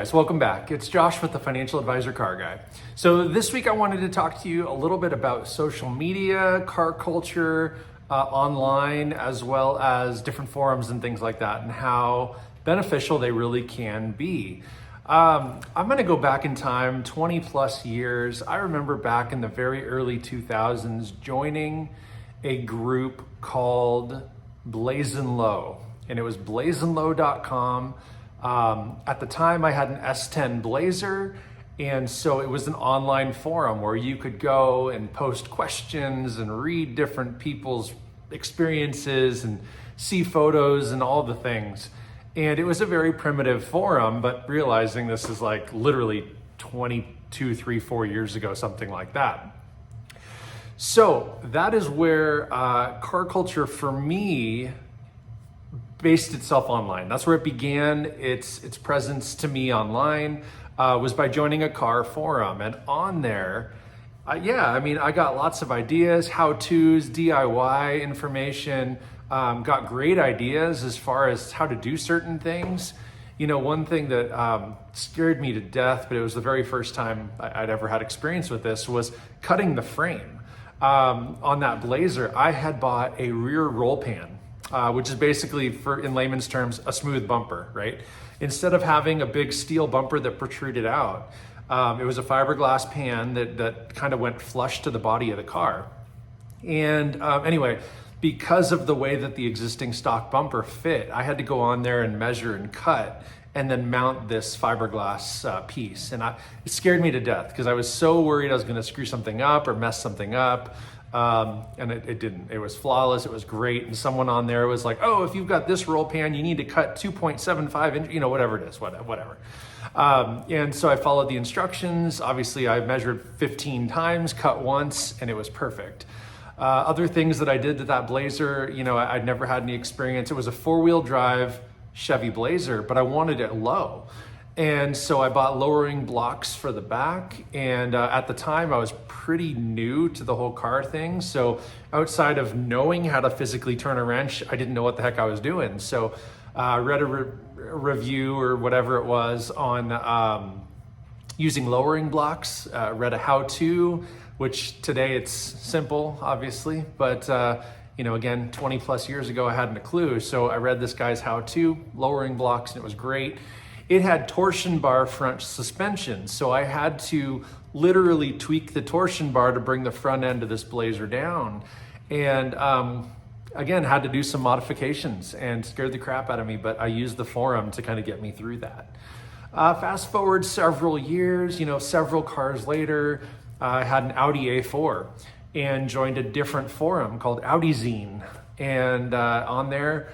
guys, welcome back. It's Josh with the Financial Advisor Car Guy. So this week I wanted to talk to you a little bit about social media, car culture, online, as well as different forums and things like that, and how beneficial they really can be. I'm gonna go back in time 20 plus years. I remember back in the very early 2000s joining a group called Blazin' Low, and it was blazinglow.com. At the time I had an S10 Blazer, and so it was an online forum where you could go and post questions and read different people's experiences and see photos and all the things. And it was a very primitive forum, but realizing this is like literally 22, 3, 4 years ago, something like that. So that is where car culture for me based itself online. That's where it began. Its presence to me online was by joining a car forum, and on there, I got lots of ideas, how-tos, DIY information. Got great ideas as far as how to do certain things. You know, one thing that scared me to death, but it was the very first time I'd ever had experience with this, was cutting the frame. On that Blazer, I had bought a rear roll pan. Which is basically, in layman's terms, a smooth bumper, right? Instead of having a big steel bumper that protruded out, it was a fiberglass pan that kind of went flush to the body of the car. And anyway, because of the way that the existing stock bumper fit, I had to go on there and measure and cut and then mount this fiberglass piece. And it scared me to death because I was so worried I was gonna screw something up or mess something up. And it didn't. It was flawless. It was great. And someone on there was like, oh, if you've got this roll pan, you need to cut 2.75 inch, whatever it is, whatever. And so I followed the instructions. Obviously I measured 15 times, cut once, and it was perfect. Other things that I did to that Blazer, I'd never had any experience. It was a 4-wheel drive Chevy Blazer, but I wanted it low. And so I bought lowering blocks for the back. And at the time I was pretty new to the whole car thing. So outside of knowing how to physically turn a wrench, I didn't know what the heck I was doing. So I read a review or whatever it was on using lowering blocks, read a how-to, which today it's simple, obviously. But again, 20 plus years ago, I hadn't a clue. So I read this guy's how-to, lowering blocks, and it was great. It had torsion bar front suspension, so I had to literally tweak the torsion bar to bring the front end of this Blazer down. And again, had to do some modifications and scared the crap out of me, but I used the forum to kind of get me through that. Fast forward several years, several cars later, I had an Audi A4 and joined a different forum called AudiZine. And on there,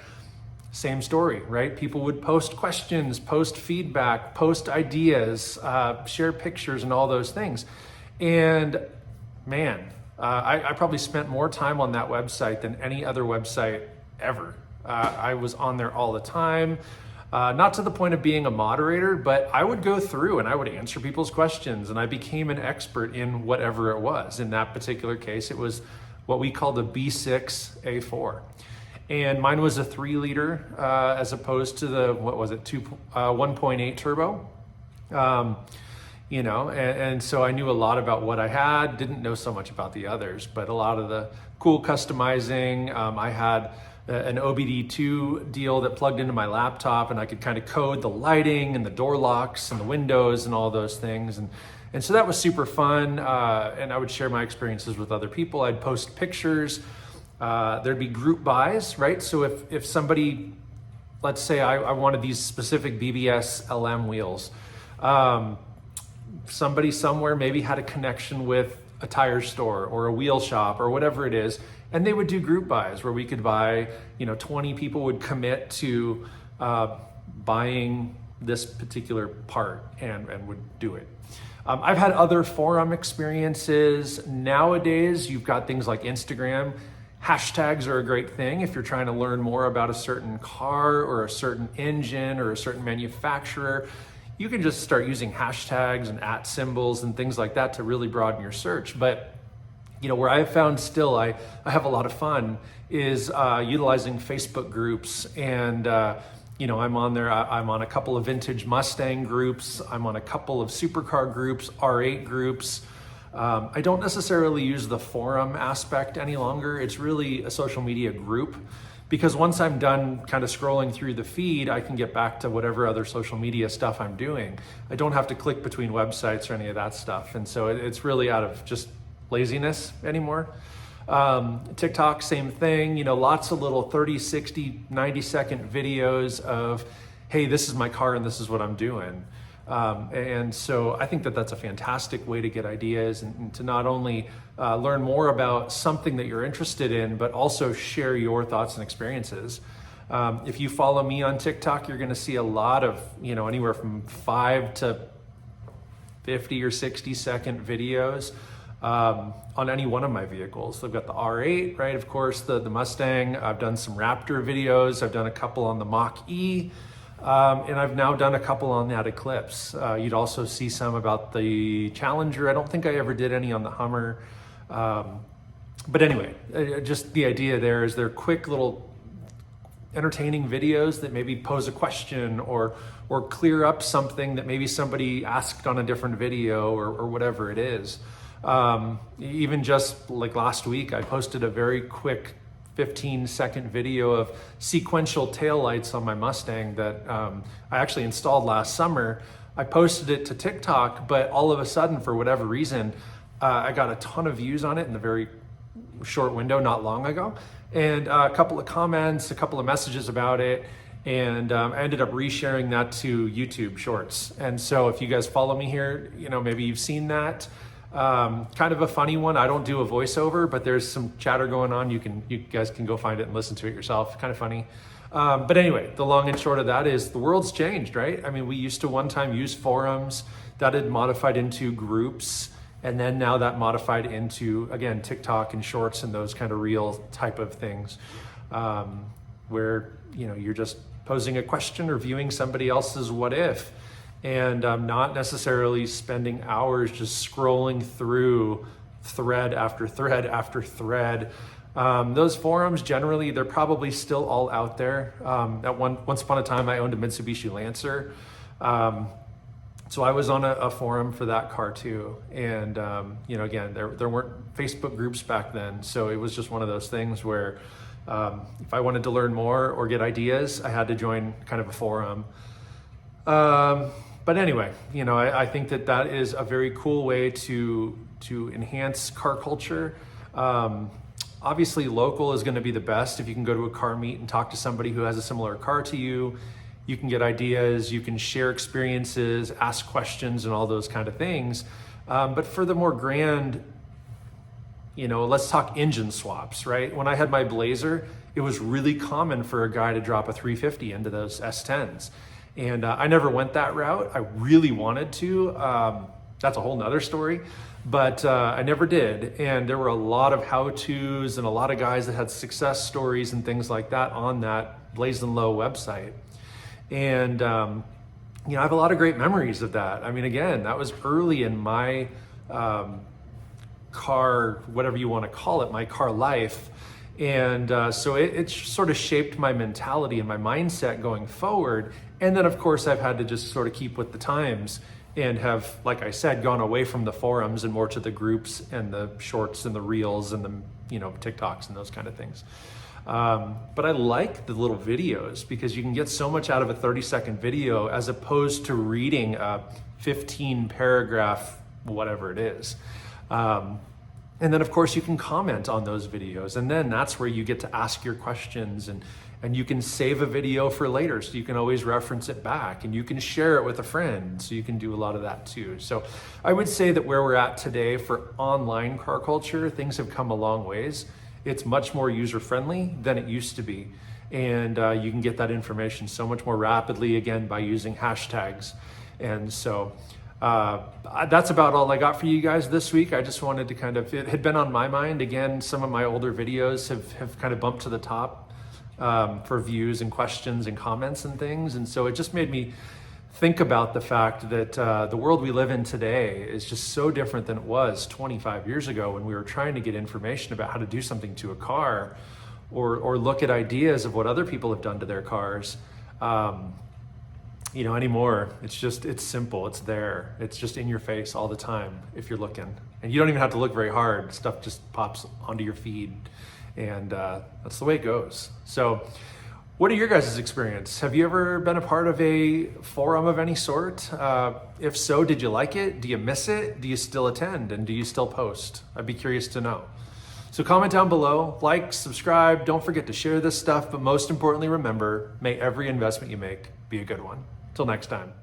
same story, right? People would post questions, post feedback, post ideas, share pictures and all those things. And man, I probably spent more time on that website than any other website ever. I was on there all the time, not to the point of being a moderator, but I would go through and I would answer people's questions, and I became an expert in whatever it was. In that particular case, it was what we call the B6 A4. And mine was a 3-liter as opposed to the, 1.8 turbo. And so I knew a lot about what I had, didn't know so much about the others, but a lot of the cool customizing. I had an OBD2 deal that plugged into my laptop, and I could kind of code the lighting and the door locks and the windows and all those things. And so that was super fun. And I would share my experiences with other people. I'd post pictures. There'd be group buys, right? So if somebody, let's say I wanted these specific BBS LM wheels, somebody somewhere maybe had a connection with a tire store or a wheel shop or whatever it is, and they would do group buys where we could buy, 20 people would commit to buying this particular part and would do it. I've had other forum experiences. Nowadays, you've got things like Instagram. Hashtags are a great thing if you're trying to learn more about a certain car or a certain engine or a certain manufacturer. You can just start using hashtags and @ symbols and things like that to really broaden your search. But where I've found still I have a lot of fun is utilizing Facebook groups and I'm on there. I'm on a couple of vintage Mustang groups. I'm on a couple of supercar groups, R8 groups. I don't necessarily use the forum aspect any longer. It's really a social media group, because once I'm done kind of scrolling through the feed, I can get back to whatever other social media stuff I'm doing. I don't have to click between websites or any of that stuff. And so it's really out of just laziness anymore. TikTok, same thing, lots of little 30, 60, 90-second videos of, hey, this is my car and this is what I'm doing. And so I think that that's a fantastic way to get ideas and to not only learn more about something that you're interested in, but also share your thoughts and experiences. If you follow me on TikTok, you're going to see a lot of, anywhere from 5 to 50 or 60-second videos on any one of my vehicles. I've got the R8, right? Of course, the Mustang. I've done some Raptor videos. I've done a couple on the Mach-E. And I've now done a couple on that Eclipse. You'd also see some about the Challenger. I don't think I ever did any on the Hummer. But anyway, just the idea there is they're quick little entertaining videos that maybe pose a question or clear up something that maybe somebody asked on a different video or whatever it is. Even just like last week, I posted a very quick 15-second video of sequential taillights on my Mustang that I actually installed last summer. I posted it to TikTok, but all of a sudden, for whatever reason, I got a ton of views on it in a very short window not long ago, and a couple of comments, a couple of messages about it, and I ended up resharing that to YouTube Shorts. And so if you guys follow me here, maybe you've seen that. Kind of a funny one. I don't do a voiceover, but there's some chatter going on. You guys can go find it and listen to it yourself. Kind of funny. But anyway, the long and short of that is the world's changed, right? I mean, we used to one time use forums that had modified into groups, and then now that modified into, again, TikTok and Shorts and those kind of real type of things, where, you're just posing a question or viewing somebody else's what if. And not necessarily spending hours just scrolling through thread after thread after thread. Those forums, generally, they're probably still all out there. Once upon a time, I owned a Mitsubishi Lancer. So I was on a forum for that car too. And, again, there weren't Facebook groups back then. So it was just one of those things where if I wanted to learn more or get ideas, I had to join kind of a forum. But anyway, I think that is a very cool way to enhance car culture. Obviously, local is going to be the best. If you can go to a car meet and talk to somebody who has a similar car to you, you can get ideas, you can share experiences, ask questions, and all those kind of things. But for the more grand, let's talk engine swaps, right? When I had my Blazer, it was really common for a guy to drop a 350 into those S10s. And I never went that route. I really wanted to. That's a whole nother story, but I never did. And there were a lot of how-tos and a lot of guys that had success stories and things like that on that Blazing Low website. And I have a lot of great memories of that. I mean, again, that was early in my car, whatever you want to call it, my car life. And so it sort of shaped my mentality and my mindset going forward. And then, of course, I've had to just sort of keep with the times and have, like I said, gone away from the forums and more to the groups and the Shorts and the Reels and the, TikToks and those kind of things. But I like the little videos because you can get so much out of a 30-second video as opposed to reading a 15-paragraph, whatever it is. And then, of course, you can comment on those videos. And then that's where you get to ask your questions and you can save a video for later. So you can always reference it back and you can share it with a friend. So you can do a lot of that too. So I would say that where we're at today for online car culture, things have come a long ways. It's much more user-friendly than it used to be. And you can get that information so much more rapidly, again, by using hashtags. And so that's about all I got for you guys this week. I just wanted to it had been on my mind. Again, some of my older videos have kind of bumped to the top for views and questions and comments and things. And so it just made me think about the fact that the world we live in today is just so different than it was 25 years ago when we were trying to get information about how to do something to a car or look at ideas of what other people have done to their cars. Anymore. It's simple. It's there. It's just in your face all the time if you're looking. And you don't even have to look very hard. Stuff just pops onto your feed. And that's the way it goes. So what are your guys' experience? Have you ever been a part of a forum of any sort? If so, did you like it? Do you miss it? Do you still attend? And do you still post? I'd be curious to know. So comment down below, like, subscribe. Don't forget to share this stuff. But most importantly, remember, may every investment you make be a good one. Till next time.